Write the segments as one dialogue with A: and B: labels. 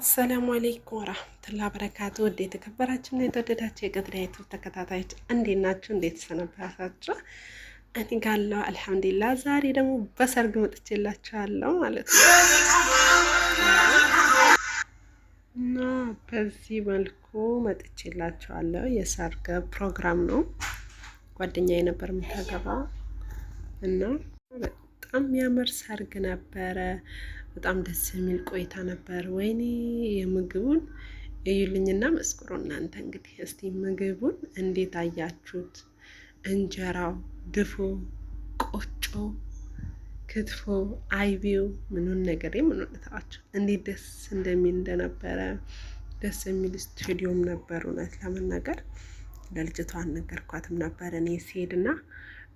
A: አሰላሙ አለይኩም ወራህመቱላሂ ወበረካቱ። ወደ የተከበራችሁና የተወደዳችሁ የቀጥታ ዩቲዩብ ተከታታዮች እንዴት ናችሁ? እንዴት ሰነበታችሁ? እኔ ጋለሁ አልሐምዱሊላህ። ዛሬ ደግሞ በሰርግ መጥቼላችኋለሁ ማለት ነው እና በዚህ መልኩ መጥቼላችኋለሁ። የሰርግ ፕሮግራም ነው። ጓደኛዬ ነበር የምታገባው እና በጣም የሚያምር ሰርግ ነበረ። በጣም ደስ የሚል ቆይታ ነበር። ወይኔ የምግቡን እዩልኝና መስክሩ እናንተ እንግዲህ እስቲ ምግቡን እንዴት አያችሁት? እንጀራው፣ ድፎ፣ ቆጮ፣ ክትፎ፣ አይቢው ምኑን ነገር ምኑን ታዋችሁ እንዴት ደስ እንደሚል እንደነበረ ደስ የሚል ስቱዲዮም ነበር። እውነት ለመናገር ለልጅቷ አልነገርኳትም ነበር እኔ ሲሄድና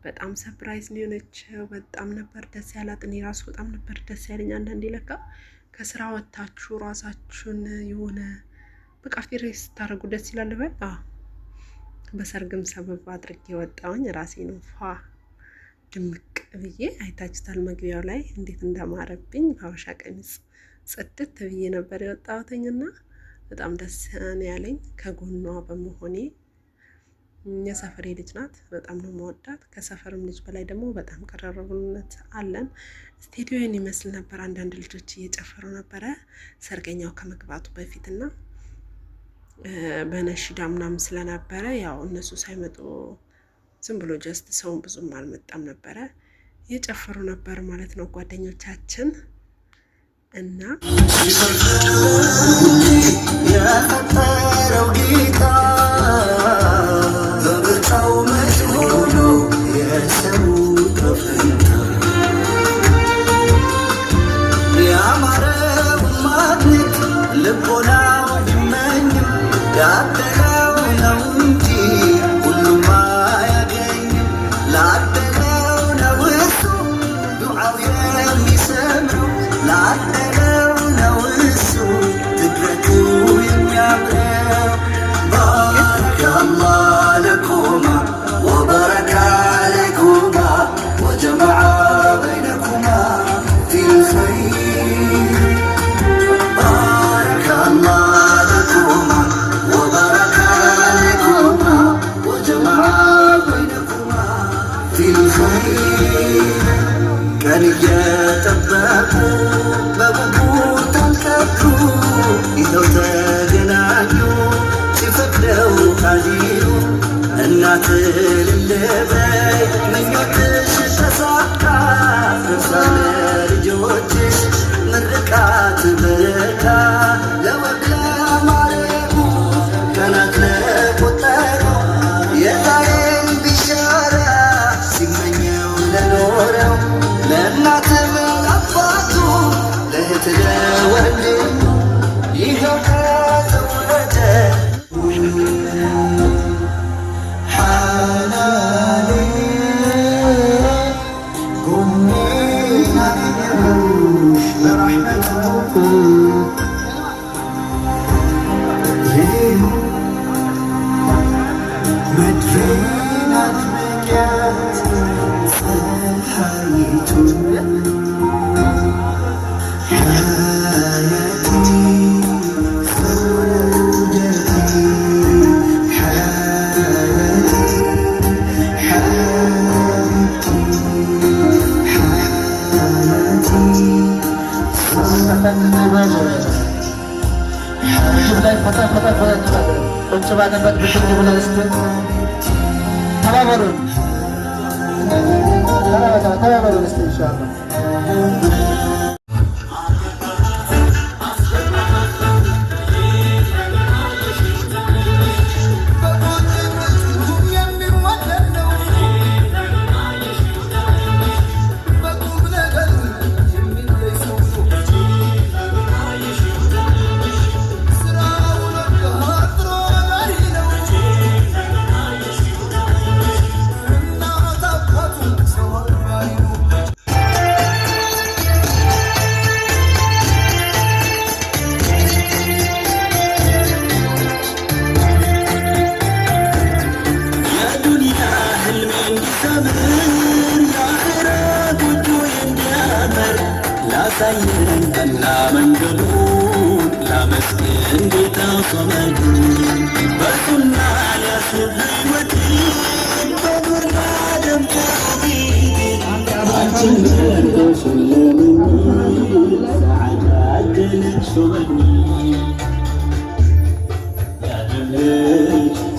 A: በጣም ሰርፕራይዝ ነው የሆነችው። በጣም ነበር ደስ ያላት። እኔ ራሱ በጣም ነበር ደስ ያለኝ። አንዳንዴ ለካ ከስራ ወጥታችሁ ራሳችሁን የሆነ በቃ ፊሬስ ታደርጉ ደስ ይላል። በሰርግም ሰበብ አድርጌ የወጣውኝ ራሴ ነው ፏ ድምቅ ብዬ አይታችሁታል። መግቢያው ላይ እንዴት እንደማረብኝ በሀበሻ ቀሚስ ጽድት ብዬ ነበር የወጣሁትኝና በጣም ደስ ነው ያለኝ ከጎኗ በመሆኔ። የሰፈሬ ልጅ ናት። በጣም ነው መወዳት። ከሰፈርም ልጅ በላይ ደግሞ በጣም ቀረርብነት አለን። ስቴዲዮን ይመስል ነበር። አንዳንድ ልጆች እየጨፈሩ ነበረ ሰርገኛው ከመግባቱ በፊትና በነሽዳ ምናምን ስለነበረ ያው እነሱ ሳይመጡ ዝም ብሎ ጀስት ሰውን ብዙም አልመጣም ነበረ። እየጨፈሩ ነበር ማለት ነው ጓደኞቻችን እና ያፈጠረው ጌታ እናት ልልበይ ምኞትሽ ተሳካ ደርሷል ልጆችሽ ምርቃት በረካ ለወግ ለማረጉ ቀናት ለቆጠሩ የዛሬን ቢሻራ ሲመኘው ለኖረው ለእናትም አባቱ ለእህት ለወንድሙ ይኸው ከተወለደ ቁጭ ባለበት ብድግ ብለን እስቲ ተባበሩን እስቲ ኢንሻአላህ።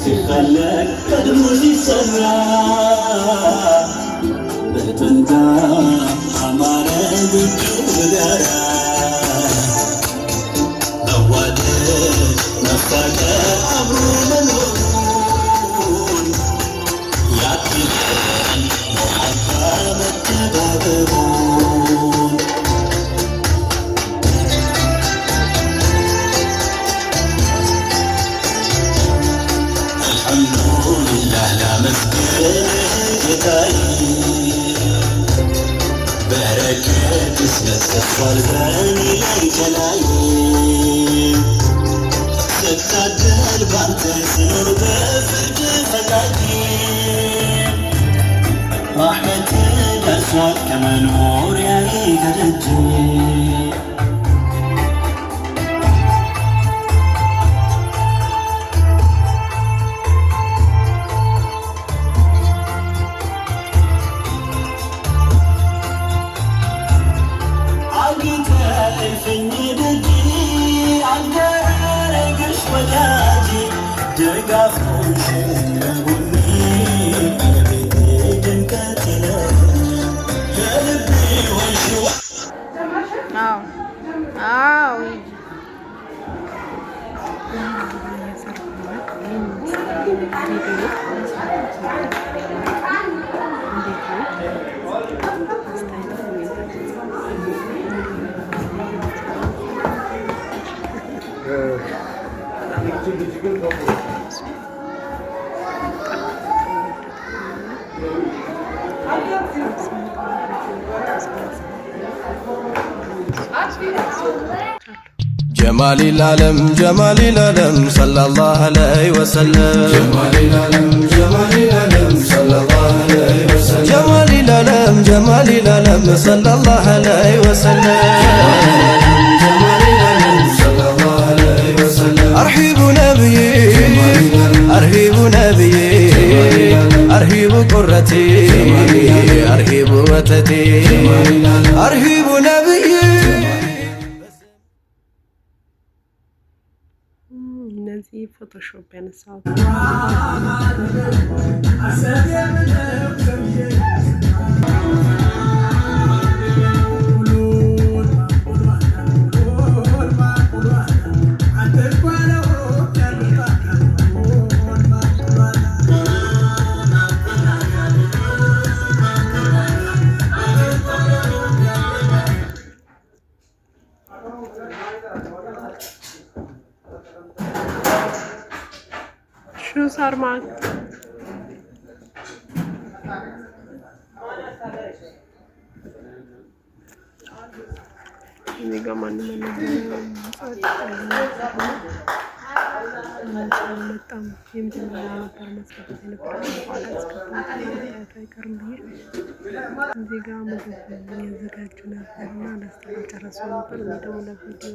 B: ሲፈለግ ቀድሞ ሲሰራ በጥንታ አማረ ግዱ ጋራ መዋደድ መፋቀር አብሮ መኖሩን ያትለን መሐባ መተባበሩን አልሐምዱሊላህ ላመስግን ጌታዬ በረከት ስለሰፋል በእኔ ላይ ከላይ ስታደል ባንተ ስኖር በፍርድ ፈቃጅ ራሕመት ደርሷል ከመኖሪያዬ ከደጅ እልፍኝ ደጅ አልደረግሽ ወዳጅ ደጋፎሽ ለጎኔ ለቤቴ ድምቀት ለልቤ ወንሽዋ
C: جمال العالم صلى الله عليه وسلم جمال العالم صلى الله عليه وسلم جمال العالم صلى الله عليه وسلم جمال العالم صلى الله عليه وسلم أرحب نبيي أرحب نبيي أرحب قرتي أرحب وتتي أرحب نبيي
A: እነዚህ ፎቶሾፕ ያነሳሁት شو صار معك؟ እዚህ ጋር ማንም አልመጣም። የመጀመሪያ ነበር ማስገባት የነበረው በኋላ አስገባት አይቀርም ብዬ እዚህ ጋር ምግብ እያዘጋጁ ነበር እና አላስተካከሉም ነበር። እኔ ደግሞ ለቪዲዮ